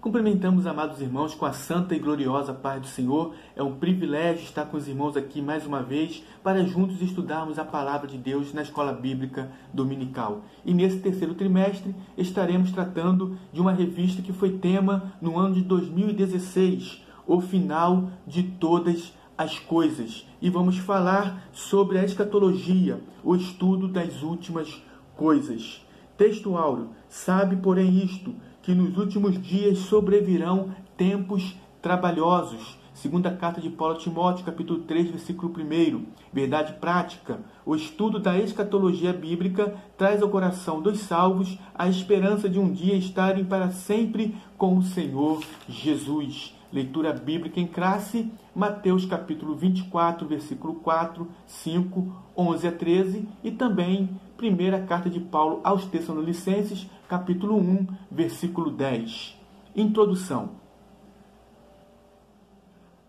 Cumprimentamos, amados irmãos, com a santa e gloriosa paz do Senhor. É um privilégio estar com os irmãos aqui mais uma vez para juntos estudarmos a Palavra de Deus na Escola Bíblica Dominical. E nesse terceiro trimestre estaremos tratando de uma revista que foi tema no ano de 2016, o final de todas as coisas. E vamos falar sobre a escatologia, o estudo das últimas coisas. Texto áureo: sabe, porém, isto, que nos últimos dias sobrevirão tempos trabalhosos. Segunda carta de Paulo a Timóteo, capítulo 3, versículo 1. Verdade prática: o estudo da escatologia bíblica traz ao coração dos salvos a esperança de um dia estarem para sempre com o Senhor Jesus. Leitura bíblica em classe: Mateus capítulo 24, versículo 4, 5, 11 a 13 e também primeira carta de Paulo aos Tessalonicenses, capítulo 1, versículo 10. Introdução.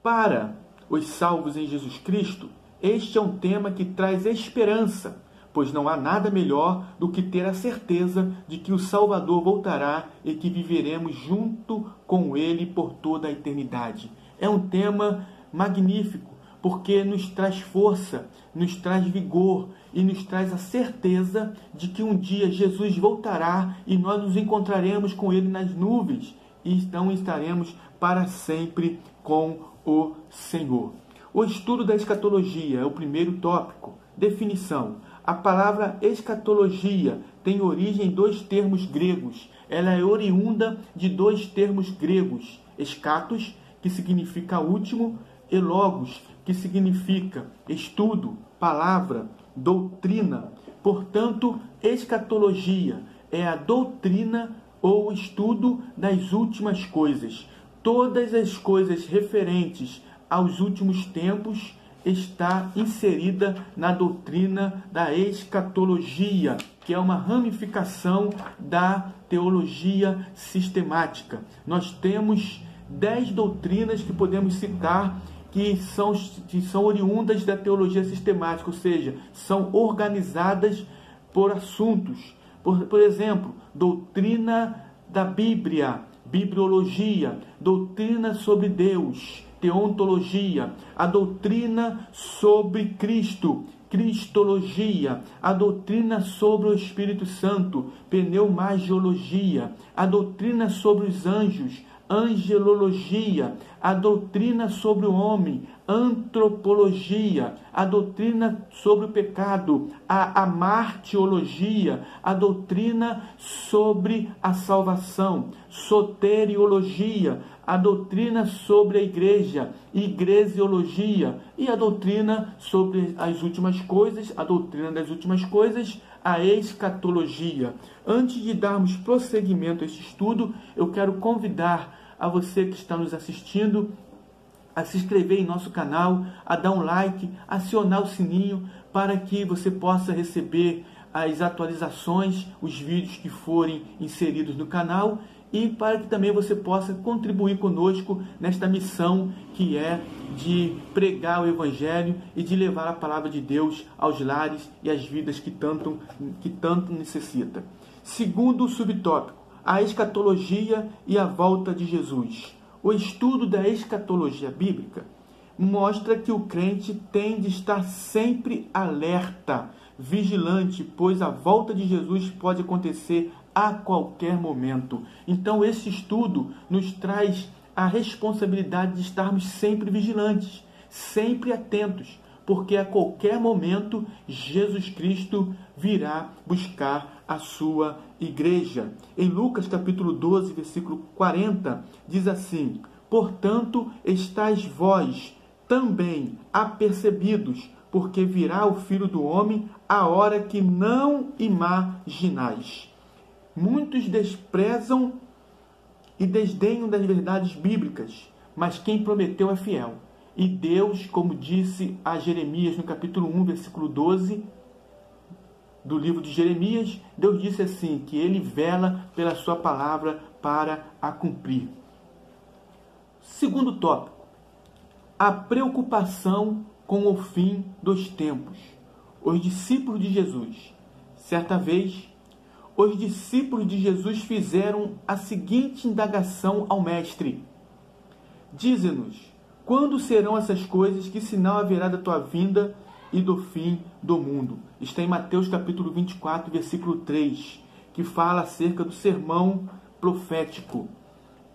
Para os salvos em Jesus Cristo, este é um tema que traz esperança, pois não há nada melhor do que ter a certeza de que o Salvador voltará e que viveremos junto com Ele por toda a eternidade. É um tema magnífico, porque nos traz força, nos traz vigor e nos traz a certeza de que um dia Jesus voltará e nós nos encontraremos com Ele nas nuvens e então estaremos para sempre com o Senhor. O estudo da escatologia é o primeiro tópico. Definição: a palavra escatologia tem origem em dois termos gregos. Ela é oriunda de dois termos gregos: eschatos, que significa último, e logos, que significa estudo, palavra, doutrina. Portanto, escatologia é a doutrina ou estudo das últimas coisas. Todas as coisas referentes aos últimos tempos está inserida na doutrina da escatologia, que é uma ramificação da teologia sistemática. Nós temos 10 doutrinas que podemos citar que são oriundas da teologia sistemática, ou seja, são organizadas por assuntos. Por exemplo, doutrina da Bíblia, bibliologia, doutrina sobre Deus, teontologia, a doutrina sobre Cristo, cristologia, a doutrina sobre o Espírito Santo, pneumagiologia, a doutrina sobre os anjos, angelologia, a doutrina sobre o homem, antropologia, a doutrina sobre o pecado, a amartiologia, a doutrina sobre a salvação, soteriologia, a doutrina sobre a igreja, igresiologia e a doutrina sobre as últimas coisas, a doutrina das últimas coisas, a escatologia. Antes de darmos prosseguimento a este estudo, eu quero convidar a você que está nos assistindo a se inscrever em nosso canal, a dar um like, acionar o sininho para que você possa receber as atualizações, os vídeos que forem inseridos no canal e para que também você possa contribuir conosco nesta missão que é de pregar o Evangelho e de levar a palavra de Deus aos lares e às vidas que tanto necessita. Segundo subtópico: a escatologia e a volta de Jesus. O estudo da escatologia bíblica mostra que o crente tem de estar sempre alerta, vigilante, pois a volta de Jesus pode acontecer a qualquer momento. Então, esse estudo nos traz a responsabilidade de estarmos sempre vigilantes, sempre atentos, porque a qualquer momento Jesus Cristo virá buscar a sua igreja. Em Lucas capítulo 12, versículo 40, diz assim: portanto, estáis vós também apercebidos, porque virá o Filho do Homem a hora que não imaginais. Muitos desprezam e desdenham das verdades bíblicas, mas quem prometeu é fiel. E Deus, como disse a Jeremias no capítulo 1, versículo 12 do livro de Jeremias, Deus disse assim, que Ele vela pela sua palavra para a cumprir. Segundo tópico: a preocupação com o fim dos tempos. Os discípulos de Jesus, certa vez, os discípulos de Jesus fizeram a seguinte indagação ao Mestre: Dize-nos, quando serão essas coisas? Que sinal haverá da tua vinda e do fim do mundo? Está em Mateus capítulo 24, versículo 3, que fala acerca do sermão profético.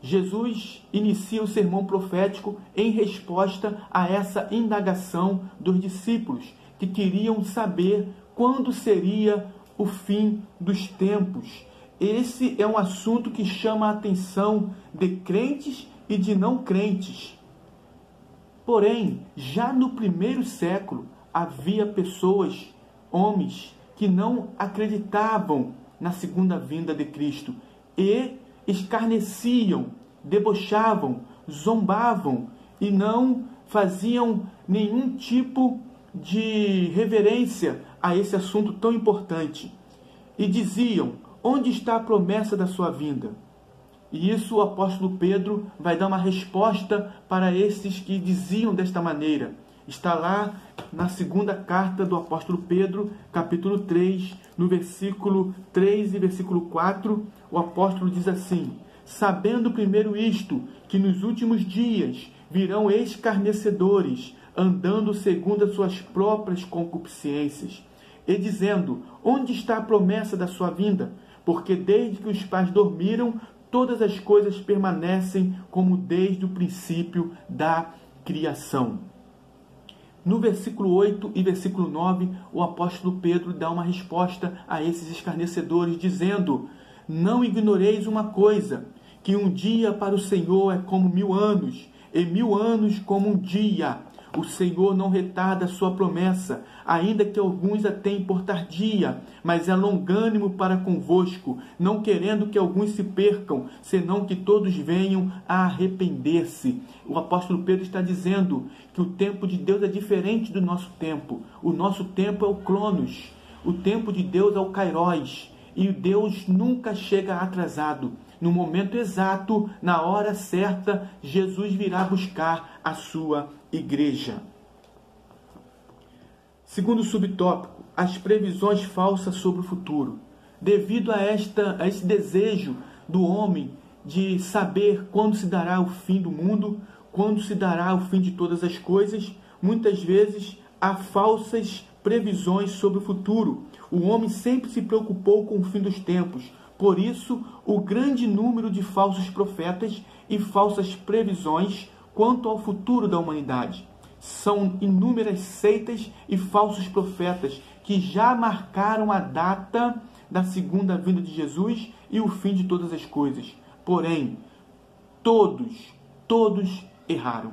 Jesus inicia o sermão profético em resposta a essa indagação dos discípulos, que queriam saber quando seria o fim dos tempos. Esse é um assunto que chama a atenção de crentes e de não crentes. Porém, já no primeiro século, havia pessoas, homens, que não acreditavam na segunda vinda de Cristo e escarneciam, debochavam, zombavam e não faziam nenhum tipo de reverência a esse assunto tão importante. E diziam: onde está a promessa da sua vinda? E isso o apóstolo Pedro vai dar uma resposta para esses que diziam desta maneira. Está lá na segunda carta do apóstolo Pedro, capítulo 3, no versículo 3 e versículo 4, o apóstolo diz assim: sabendo primeiro isto, que nos últimos dias virão escarnecedores, andando segundo as suas próprias concupiscências, e dizendo: onde está a promessa da sua vinda? Porque desde que os pais dormiram, todas as coisas permanecem como desde o princípio da criação. No versículo 8 e versículo 9, o apóstolo Pedro dá uma resposta a esses escarnecedores, dizendo: não ignoreis uma coisa, que um dia para o Senhor é como 1000 anos, e 1000 anos como um dia. O Senhor não retarda a sua promessa, ainda que alguns a tenham por tardia, mas é longânimo para convosco, não querendo que alguns se percam, senão que todos venham a arrepender-se. O apóstolo Pedro está dizendo que o tempo de Deus é diferente do nosso tempo. O nosso tempo é o Cronos, o tempo de Deus é o Kairos, e Deus nunca chega atrasado. No momento exato, na hora certa, Jesus virá buscar a sua igreja. Segundo subtópico, as previsões falsas sobre o futuro. Devido a esse desejo do homem de saber quando se dará o fim do mundo, quando se dará o fim de todas as coisas, muitas vezes há falsas previsões sobre o futuro. O homem sempre se preocupou com o fim dos tempos. Por isso, o grande número de falsos profetas e falsas previsões quanto ao futuro da humanidade. São inúmeras seitas e falsos profetas que já marcaram a data da segunda vinda de Jesus e o fim de todas as coisas. Porém, todos erraram.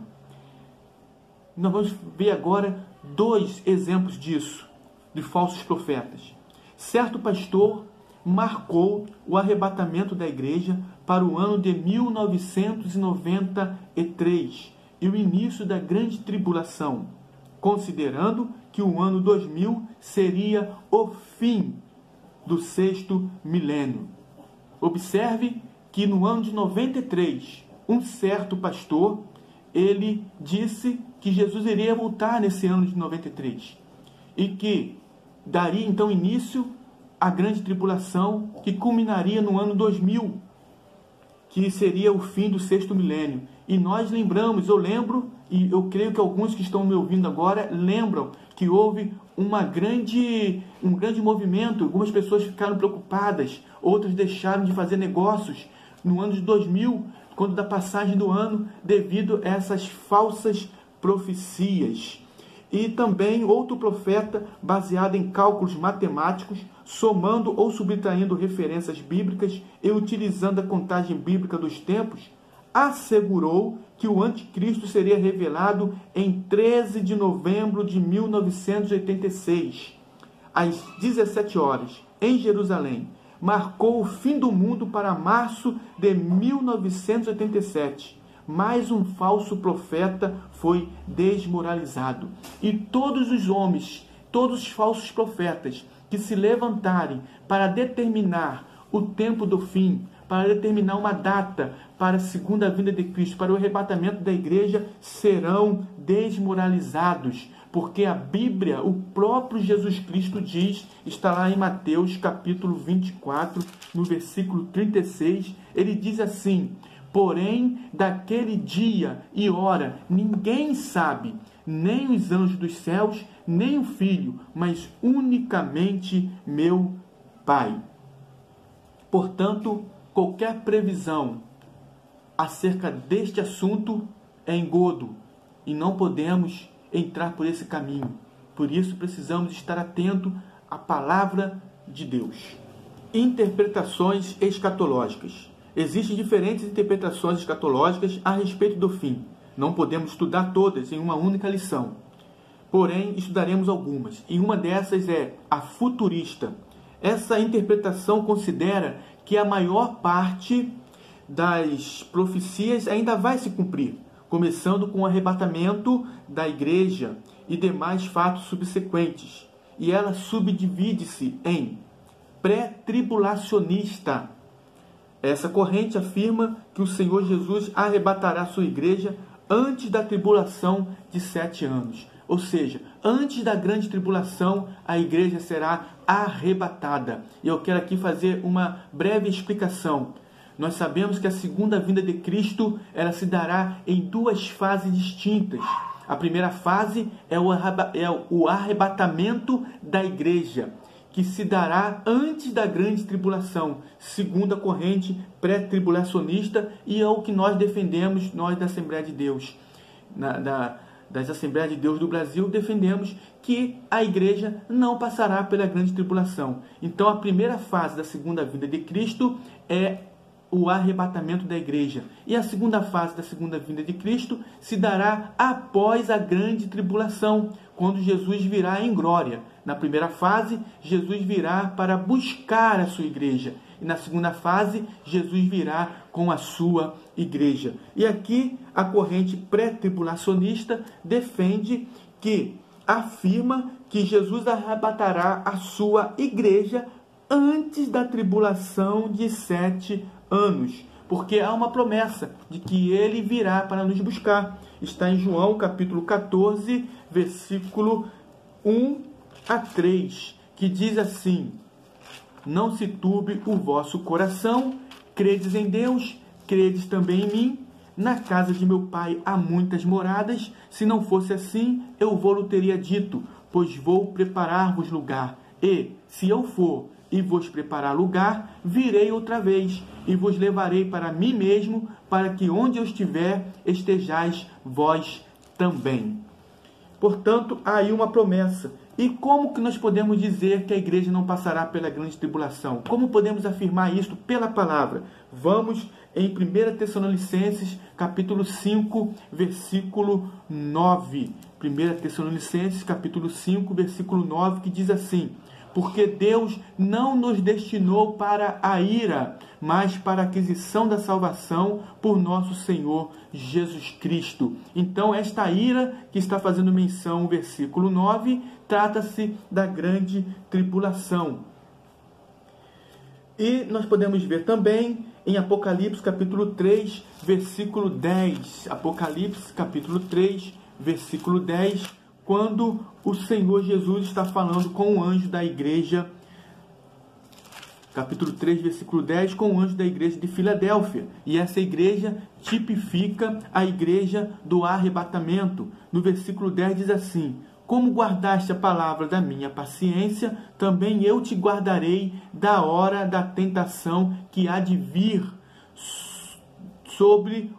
Nós vamos ver agora 2 exemplos disso, de falsos profetas. Certo pastor marcou o arrebatamento da igreja para o ano de 1993 e o início da grande tribulação, considerando que o ano 2000 seria o fim do 6º milênio. Observe que no ano de 93, um certo pastor, ele disse que Jesus iria voltar nesse ano de 93 e que daria então início à grande tribulação que culminaria no ano 2000, que seria o fim do 6º milênio. E nós lembramos, eu lembro, e eu creio que alguns que estão me ouvindo agora lembram que houve um grande movimento, algumas pessoas ficaram preocupadas, outras deixaram de fazer negócios no ano de 2000, quando da passagem do ano, devido a essas falsas profecias. E também outro profeta, baseado em cálculos matemáticos, somando ou subtraindo referências bíblicas e utilizando a contagem bíblica dos tempos, assegurou que o anticristo seria revelado em 13 de novembro de 1986, às 17 horas, em Jerusalém. Marcou o fim do mundo para março de 1987. Mais um falso profeta foi desmoralizado. E todos os homens, todos os falsos profetas que se levantarem para determinar o tempo do fim, para determinar uma data para a segunda vinda de Cristo, para o arrebatamento da igreja, serão desmoralizados, porque a Bíblia, o próprio Jesus Cristo diz, está lá em Mateus capítulo 24, no versículo 36, ele diz assim: porém, daquele dia e hora ninguém sabe, nem os anjos dos céus, nem o Filho, mas unicamente meu Pai. Portanto, qualquer previsão acerca deste assunto é engodo e não podemos entrar por esse caminho. Por isso precisamos estar atento à palavra de Deus. Interpretações escatológicas. Existem diferentes interpretações escatológicas a respeito do fim. Não podemos estudar todas em uma única lição. Porém, estudaremos algumas. E uma dessas é a futurista. Essa interpretação considera que a maior parte das profecias ainda vai se cumprir, começando com o arrebatamento da igreja e demais fatos subsequentes. E ela subdivide-se em pré-tribulacionista. Essa corrente afirma que o Senhor Jesus arrebatará sua igreja antes da tribulação de 7 anos. Ou seja, antes da grande tribulação, a igreja será arrebatada. E eu quero aqui fazer uma breve explicação. Nós sabemos que a segunda vinda de Cristo, ela se dará em 2 fases distintas. A primeira fase é o arrebatamento da igreja, que se dará antes da grande tribulação, segundo a corrente pré-tribulacionista, e é o que nós defendemos, nós da Assembleia de Deus. Das Assembleias de Deus do Brasil, defendemos que a igreja não passará pela grande tribulação. Então, a primeira fase da segunda vinda de Cristo é o arrebatamento da igreja. E a segunda fase da segunda vinda de Cristo se dará após a grande tribulação, quando Jesus virá em glória. Na primeira fase, Jesus virá para buscar a sua igreja. E na segunda fase, Jesus virá com a sua igreja. E aqui a corrente pré-tribulacionista defende que afirma que Jesus arrebatará a sua igreja antes da tribulação de 7 anos. Porque há uma promessa de que ele virá para nos buscar. Está em João capítulo 14, versículo 1 a 3, que diz assim: não se turbe o vosso coração, credes em Deus, credes também em mim. Na casa de meu pai há muitas moradas, se não fosse assim, eu vou-lhe teria dito, pois vou preparar-vos lugar. E, se eu for e vos preparar lugar, virei outra vez, e vos levarei para mim mesmo, para que onde eu estiver, estejais vós também. Portanto, há aí uma promessa. E como que nós podemos dizer que a igreja não passará pela grande tribulação? Como podemos afirmar isso pela palavra? Vamos em 1 Tessalonicenses, capítulo 5, versículo 9. 1 Tessalonicenses, capítulo 5, versículo 9, que diz assim: porque Deus não nos destinou para a ira, mas para a aquisição da salvação por nosso Senhor Jesus Cristo. Então, esta ira que está fazendo menção no versículo 9, trata-se da grande tribulação. E nós podemos ver também em Apocalipse capítulo 3, versículo 10. Apocalipse capítulo 3, versículo 10, quando o Senhor Jesus está falando com o anjo da igreja, capítulo 3, versículo 10, com o anjo da igreja de Filadélfia. E essa igreja tipifica a igreja do arrebatamento. No versículo 10 diz assim: como guardaste a palavra da minha paciência, também eu te guardarei da hora da tentação que há de vir sobre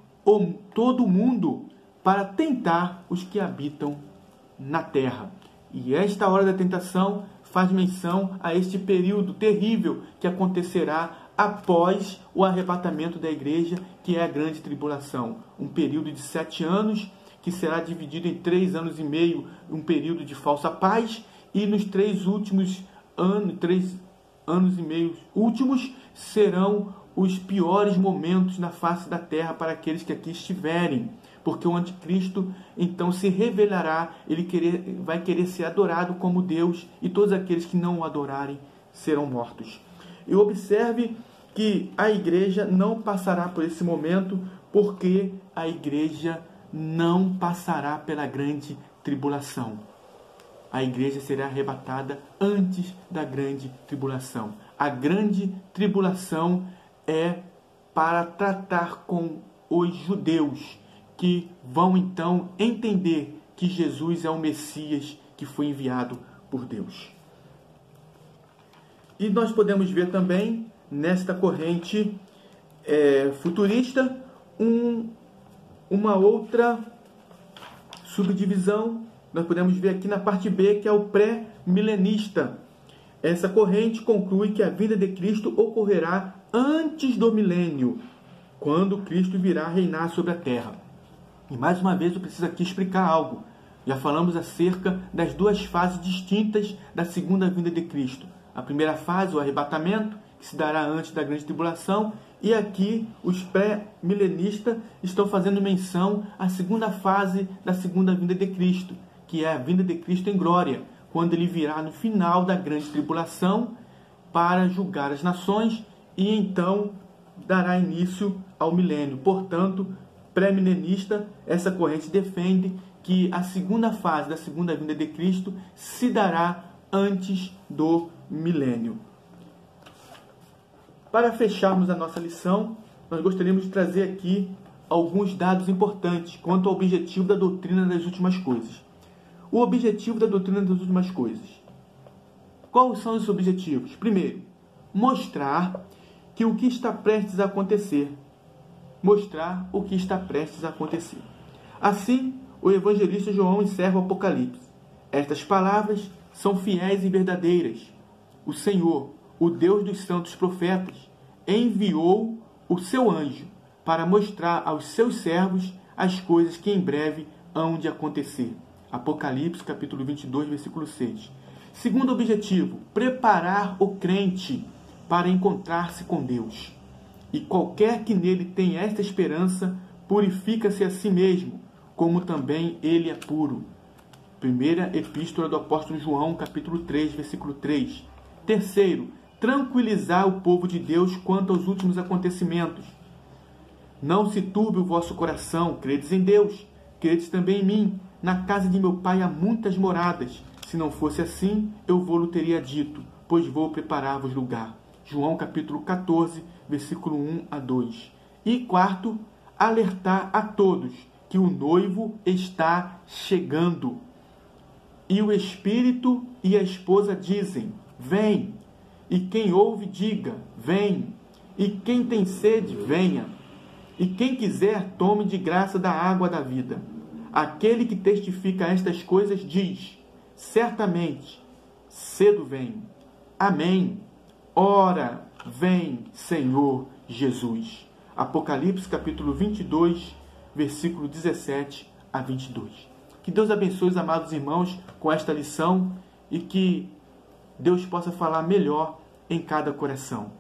todo o mundo, para tentar os que habitam na terra. E esta hora da tentação faz menção a este período terrível que acontecerá após o arrebatamento da igreja, que é a grande tribulação. Um período de 7 anos, que será dividido em 3 anos e meio, um período de falsa paz, e nos 3 anos e meio últimos serão os piores momentos na face da terra para aqueles que aqui estiverem, porque o anticristo então se revelará, vai querer ser adorado como Deus, e todos aqueles que não o adorarem serão mortos. E observe que a igreja não passará por esse momento, porque a igreja não passará pela grande tribulação. a igreja será arrebatada antes da grande tribulação. A grande tribulação é para tratar com os judeus, que vão então entender que Jesus é o Messias que foi enviado por Deus. E nós podemos ver também, nesta corrente futurista, uma outra subdivisão. Nós podemos ver aqui na parte B, que é o pré-milenista. Essa corrente conclui que a vinda de Cristo ocorrerá antes do milênio, quando Cristo virá reinar sobre a terra. E mais uma vez eu preciso aqui explicar algo. Já falamos acerca das duas fases distintas da segunda vinda de Cristo. A primeira fase, o arrebatamento, que se dará antes da grande tribulação, e aqui os pré-milenistas estão fazendo menção à segunda fase da segunda vinda de Cristo, que é a vinda de Cristo em glória, quando ele virá no final da grande tribulação para julgar as nações e então dará início ao milênio. Portanto, pré-milenista, essa corrente defende que a segunda fase da segunda vinda de Cristo se dará antes do milênio. Para fecharmos a nossa lição, nós gostaríamos de trazer aqui alguns dados importantes quanto ao objetivo da doutrina das últimas coisas. O objetivo da doutrina das últimas coisas. Quais são os objetivos? Primeiro, mostrar que o que está prestes a acontecer. Mostrar o que está prestes a acontecer. Assim, o evangelista João encerra o Apocalipse. Estas palavras são fiéis e verdadeiras. O Senhor, o Deus dos santos profetas, enviou o seu anjo para mostrar aos seus servos as coisas que em breve hão de acontecer. Apocalipse, capítulo 22, versículo 6. Segundo objetivo, preparar o crente para encontrar-se com Deus. E qualquer que nele tenha esta esperança, purifica-se a si mesmo, como também ele é puro. Primeira Epístola do Apóstolo João, capítulo 3, versículo 3. Terceiro, tranquilizar o povo de Deus quanto aos últimos acontecimentos. Não se turbe o vosso coração, credes em Deus, credes também em mim. Na casa de meu pai há muitas moradas. Se não fosse assim, eu vou-lo teria dito, pois vou preparar-vos lugar. João capítulo 14, versículo 1 a 2. E quarto, alertar a todos que o noivo está chegando. E o Espírito e a esposa dizem, vem. E quem ouve, diga, vem. E quem tem sede, venha. E quem quiser, tome de graça da água da vida. Aquele que testifica estas coisas diz, certamente, cedo vem. Amém. Ora, vem, Senhor Jesus. Apocalipse, capítulo 22, versículo 17 a 22. Que Deus abençoe os amados irmãos com esta lição e que Deus possa falar melhor em cada coração.